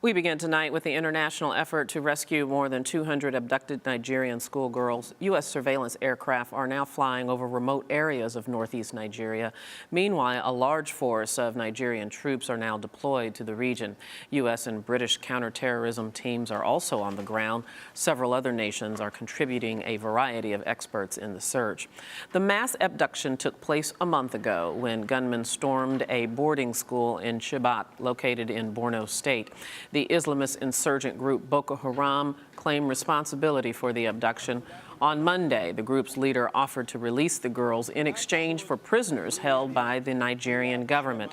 We begin tonight with the international effort to rescue more than 200 abducted Nigerian schoolgirls. U.S. surveillance aircraft are now flying over remote areas of northeast Nigeria. Meanwhile, a large force of Nigerian troops are now deployed to the region. U.S. and British counterterrorism teams are also on the ground. Several other nations are contributing a variety of experts in the search. The mass abduction took place a month ago when gunmen stormed a boarding school in Chibok, located in Borno State. The Islamist insurgent group Boko Haram claimed responsibility for the abduction. On Monday, the group's leader offered to release the girls in exchange for prisoners held by the Nigerian government.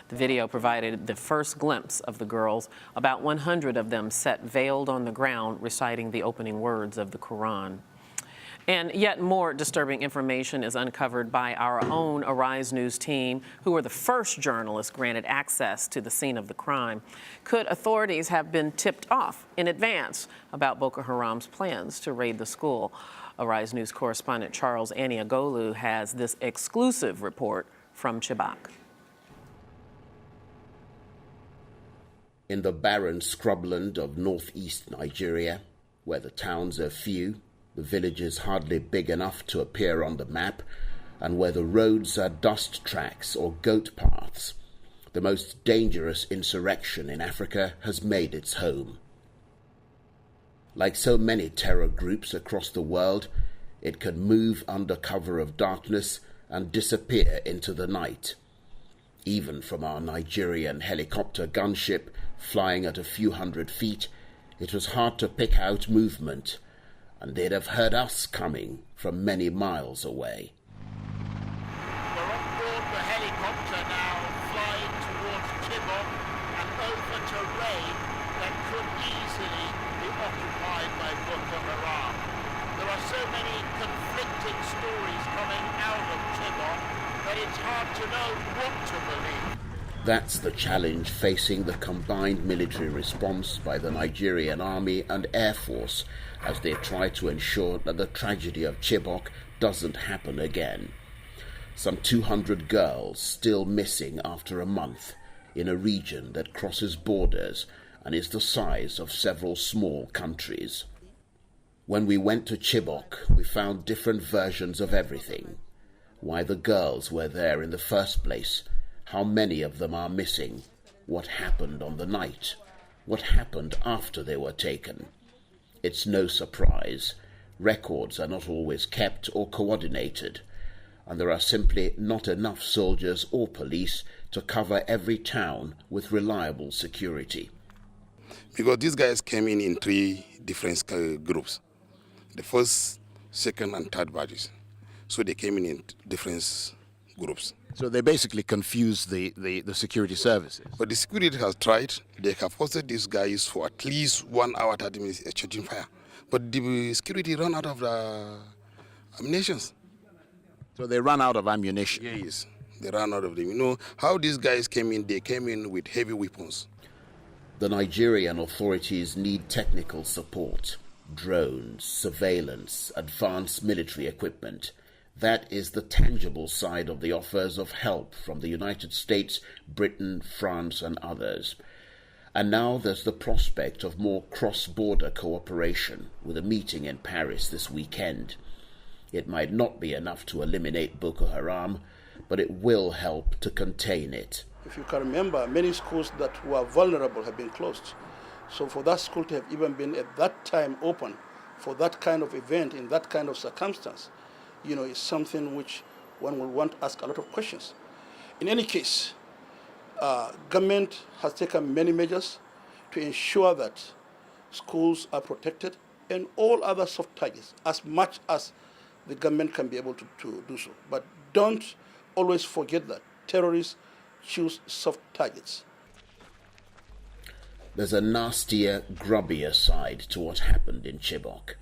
The video provided the first glimpse of the girls. About 100 of them sat veiled on the ground, reciting the opening words of the Quran. And yet more disturbing information is uncovered by our own Arise News team, who were the first journalists granted access to the scene of the crime. Could authorities have been tipped off in advance about Boko Haram's plans to raid the school? Arise News correspondent Charles Aniagolu has this exclusive report from Chibok. In the barren scrubland of northeast Nigeria, where the towns are few, the villages hardly big enough to appear on the map, and where the roads are dust tracks or goat paths, the most dangerous insurrection in Africa has made its home. Like so many terror groups across the world, it can move under cover of darkness and disappear into the night. Even from our Nigerian helicopter gunship flying at a few hundred feet, it was hard to pick out movement, and they'd have heard us coming from many miles away. We're on board the helicopter now, flying towards Chibok and over terrain that could easily be occupied by Boko Haram. There are so many conflicting stories coming out of Chibok that it's hard to know what to believe. That's the challenge facing the combined military response by the Nigerian Army and Air Force as they try to ensure that the tragedy of Chibok doesn't happen again. Some 200 girls still missing after a month in a region that crosses borders and is the size of several small countries. When we went to Chibok, we found different versions of everything. Why the girls were there in the first place, how many of them are missing, what happened on the night, what happened after they were taken. It's no surprise. Records are not always kept or coordinated, and there are simply not enough soldiers or police to cover every town with reliable security. Because these guys came in 3 different groups. The first, second, and third batches. So they came in different groups. So they basically confused the security services. But the security has tried. They have hosted these guys for at least 1 hour, 30 minutes exchanging fire. But the security ran out of the ammunition. So they ran out of ammunition? Yes, they ran out of them. You know how these guys came in? They came in with heavy weapons. The Nigerian authorities need technical support, drones, surveillance, advanced military equipment. That is the tangible side of the offers of help from the United States, Britain, France, and others. And now there's the prospect of more cross-border cooperation with a meeting in Paris this weekend. It might not be enough to eliminate Boko Haram, but it will help to contain it. If you can remember, many schools that were vulnerable have been closed. So for that school to have even been at that time open for that kind of event in that kind of circumstance, is something which one will want to ask a lot of questions. In any case, government has taken many measures to ensure that schools are protected and all other soft targets as much as the government can be able to do so. But don't always forget that terrorists choose soft targets. There's a nastier, grubbier side to what happened in Chibok.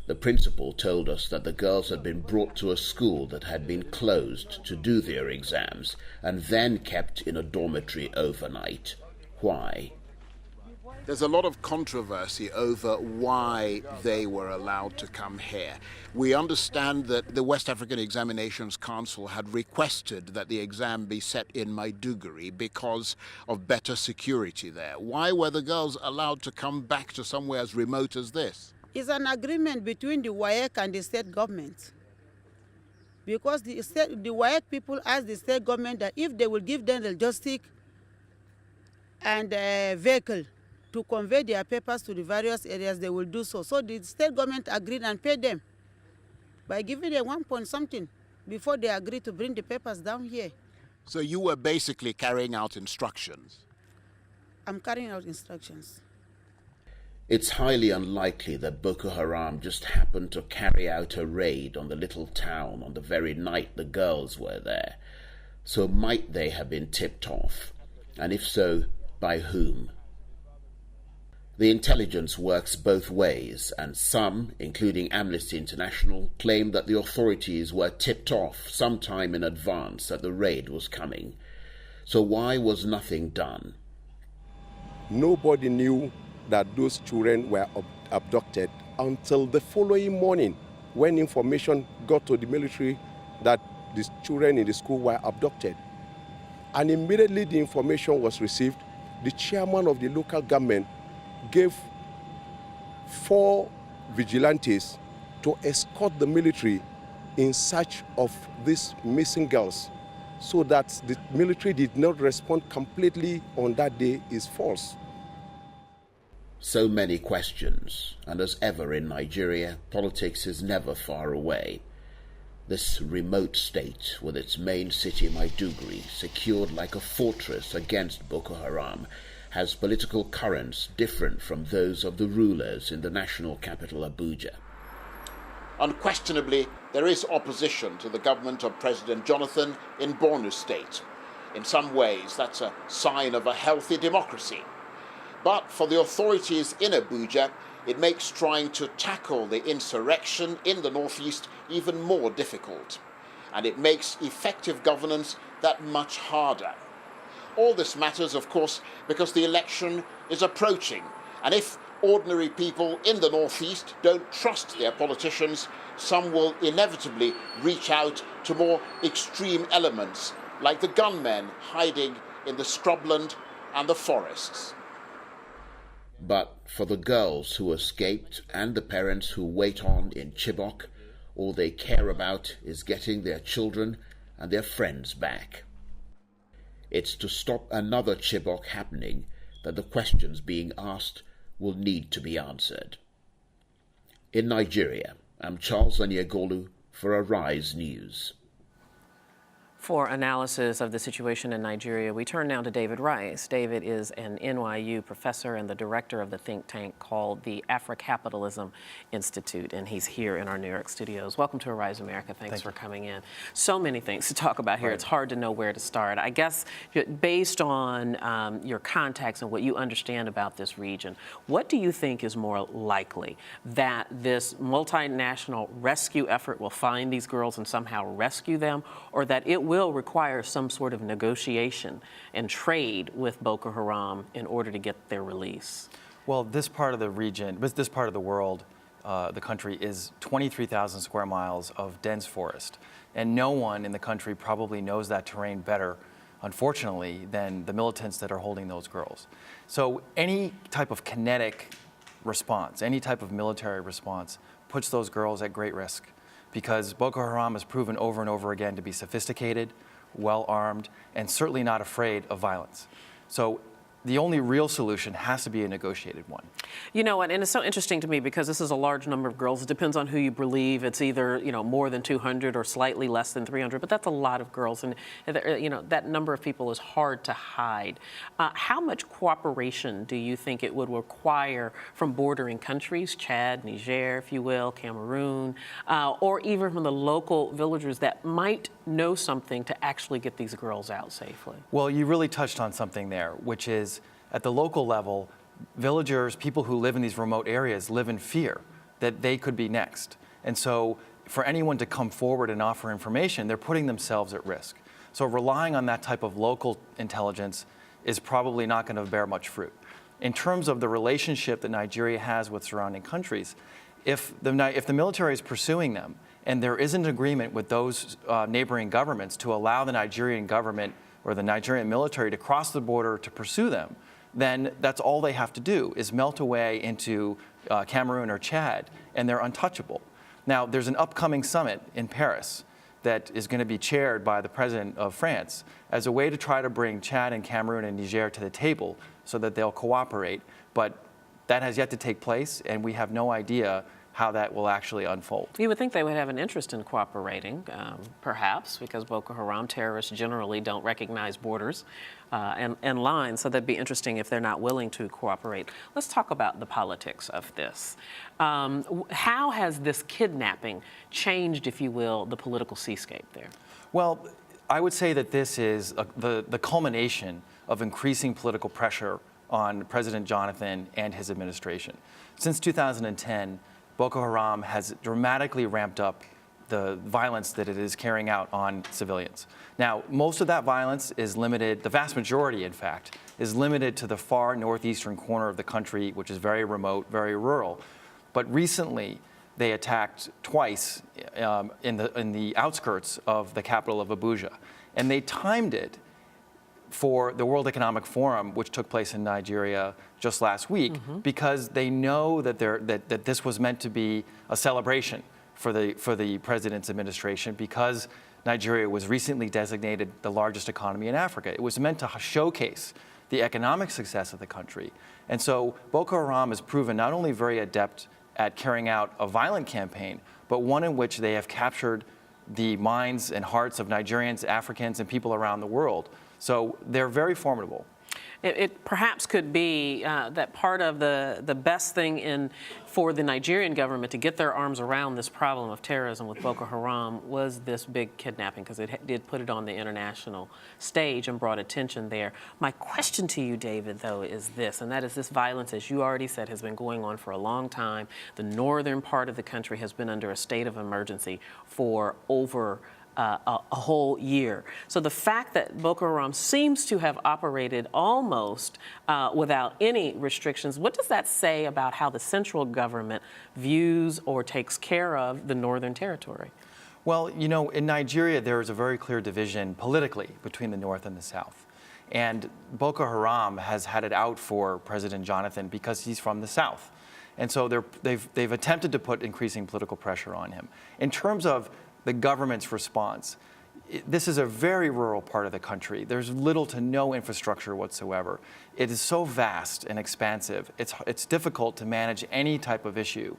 The principal told us that the girls had been brought to a school that had been closed to do their exams and then kept in a dormitory overnight. Why? There's a lot of controversy over why they were allowed to come here. We understand that the West African Examinations Council had requested that the exam be set in Maiduguri because of better security there. Why were the girls allowed to come back to somewhere as remote as this? It's an agreement between the WAEC and the state government. Because the WAEC people asked the state government that if they will give them the logistic and a vehicle to convey their papers to the various areas, they will do so. So the state government agreed and paid them by giving them 1 point something before they agreed to bring the papers down here. So you were basically carrying out instructions? I'm carrying out instructions. It's highly unlikely that Boko Haram just happened to carry out a raid on the little town on the very night the girls were there. So might they have been tipped off? And if so, by whom? The intelligence works both ways, and some, including Amnesty International, claim that the authorities were tipped off sometime in advance that the raid was coming. So why was nothing done? Nobody knew that those children were abducted until the following morning, when information got to the military that the children in the school were abducted. And immediately the information was received, the chairman of the local government gave 4 vigilantes to escort the military in search of these missing girls, so that the military did not respond completely on that day is false. So many questions, and as ever in Nigeria, politics is never far away. This remote state, with its main city Maiduguri, secured like a fortress against Boko Haram, has political currents different from those of the rulers in the national capital Abuja. Unquestionably, there is opposition to the government of President Jonathan in Borno State. In some ways, that's a sign of a healthy democracy. But for the authorities in Abuja, it makes trying to tackle the insurrection in the northeast even more difficult. And it makes effective governance that much harder. All this matters, of course, because the election is approaching. And if ordinary people in the northeast don't trust their politicians, some will inevitably reach out to more extreme elements, like the gunmen hiding in the scrubland and the forests. But for the girls who escaped and the parents who wait on in Chibok, all they care about is getting their children and their friends back. It's to stop another Chibok happening that the questions being asked will need to be answered. In Nigeria, I'm Charles Aniagolu for Arise News. For analysis of the situation in Nigeria, we turn now to David Rice. David is an NYU professor and the director of the think tank called the Africapitalism Institute, and he's here in our New York studios. Welcome to Arise America. Thanks for coming in. So many things to talk about here. Right. It's hard to know where to start. I guess based on your contacts and what you understand about this region, what do you think is more likely? That this multinational rescue effort will find these girls and somehow rescue them, or that it will require some sort of negotiation and trade with Boko Haram in order to get their release? Well, this part of the region, this part of the world, the country, is 23,000 square miles of dense forest. And no one in the country probably knows that terrain better, unfortunately, than the militants that are holding those girls. So any type of kinetic response, any type of military response, puts those girls at great risk, because Boko Haram has proven over and over again to be sophisticated, well-armed, and certainly not afraid of violence. So the only real solution has to be a negotiated one. You know what, and it's so interesting to me because this is a large number of girls. It depends on who you believe. It's either, you know, more than 200 or slightly less than 300, but that's a lot of girls, and you know, that number of people is hard to hide. How much cooperation do you think it would require from bordering countries, Chad, Niger, if you will, Cameroon, or even from the local villagers that might know something to actually get these girls out safely? Well, you really touched on something there, which is at the local level, villagers, people who live in these remote areas, live in fear that they could be next. And so for anyone to come forward and offer information, they're putting themselves at risk. So relying on that type of local intelligence is probably not going to bear much fruit. in terms of the relationship that Nigeria has with surrounding countries, if the military is pursuing them and there is an agreement with those neighboring governments to allow the Nigerian government or the Nigerian military to cross the border to pursue them, then that's all they have to do is melt away into Cameroon or Chad, and they're untouchable. Now, there's an upcoming summit in Paris that is going to be chaired by the president of France as a way to try to bring Chad and Cameroon and Niger to the table so that they'll cooperate. But that has yet to take place, and we have no idea how that will actually unfold. You would think they would have an interest in cooperating, perhaps, because Boko Haram terrorists generally don't recognize borders and lines, so that'd be interesting if they're not willing to cooperate. Let's talk about the politics of this. How has this kidnapping changed, if you will, the political seascape there? Well, I would say that this is the culmination of increasing political pressure on President Jonathan and his administration. Since 2010, Boko Haram has dramatically ramped up the violence that it is carrying out on civilians. Now, most of that violence is limited, the vast majority, in fact, is limited to the far northeastern corner of the country, which is very remote, very rural. But recently, they attacked twice in the outskirts of the capital of Abuja. And they timed it for the World Economic Forum, which took place in Nigeria just last week, because they know that that this was meant to be a celebration for the president's administration, because Nigeria was recently designated the largest economy in Africa. It was meant to showcase the economic success of the country. And so Boko Haram has proven not only very adept at carrying out a violent campaign, but one in which they have captured the minds and hearts of Nigerians, Africans, and people around the world. So they're very formidable. It perhaps could be that part of the best thing for the Nigerian government to get their arms around this problem of terrorism with Boko Haram was this big kidnapping, because it did put it on the international stage and brought attention there. My question to you, David, though, is this, and that is this violence, as you already said, has been going on for a long time. The northern part of the country has been under a state of emergency for over a whole year. So the fact that Boko Haram seems to have operated almost without any restrictions, what does that say about how the central government views or takes care of the northern territory? Well, you know, in Nigeria, there is a very clear division politically between the north and the south. And Boko Haram has had it out for President Jonathan because he's from the south. And so they've attempted to put increasing political pressure on him. In terms of the government's response, this is a very rural part of the country. There's little to no infrastructure whatsoever. It is so vast and expansive. It's difficult to manage any type of issue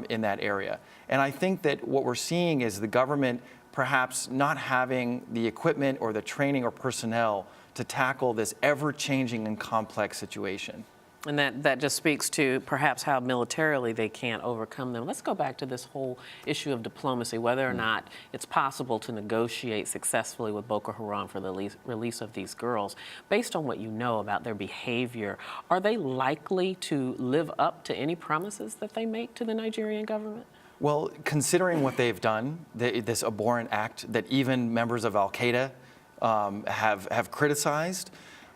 in that area. And I think that what we're seeing is the government perhaps not having the equipment or the training or personnel to tackle this ever-changing and complex situation. And that just speaks to perhaps how militarily they can't overcome them. Let's go back to this whole issue of diplomacy, whether or not it's possible to negotiate successfully with Boko Haram for the release of these girls. Based on what you know about their behavior, are they likely to live up to any promises that they make to the Nigerian government? Well, considering what they've done, this abhorrent act that even members of Al-Qaeda have criticized,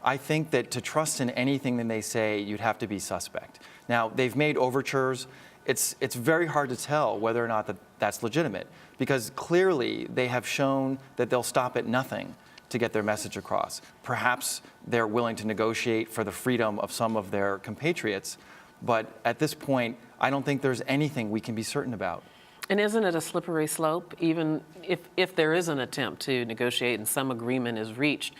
I think that to trust in anything that they say, you'd have to be suspect. Now, they've made overtures. It's very hard to tell whether or not that's legitimate, because clearly they have shown that they'll stop at nothing to get their message across. Perhaps they're willing to negotiate for the freedom of some of their compatriots, but at this point, I don't think there's anything we can be certain about. And isn't it a slippery slope, even if there is an attempt to negotiate and some agreement is reached?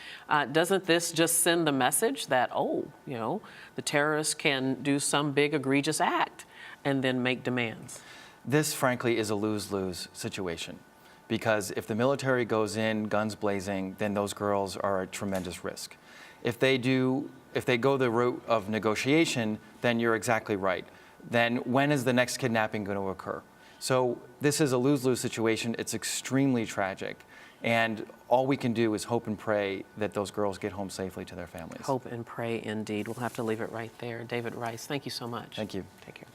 Doesn't this just send the message that, oh, you know, the terrorists can do some big egregious act and then make demands? This, frankly, is a lose-lose situation, because if the military goes in guns blazing, then those girls are at tremendous risk. If they go the route of negotiation, then you're exactly right. Then when is the next kidnapping going to occur? So this is a lose-lose situation. It's extremely tragic. And all we can do is hope and pray that those girls get home safely to their families. Hope and pray indeed. We'll have to leave it right there. David Rice, thank you so much. Thank you. Take care.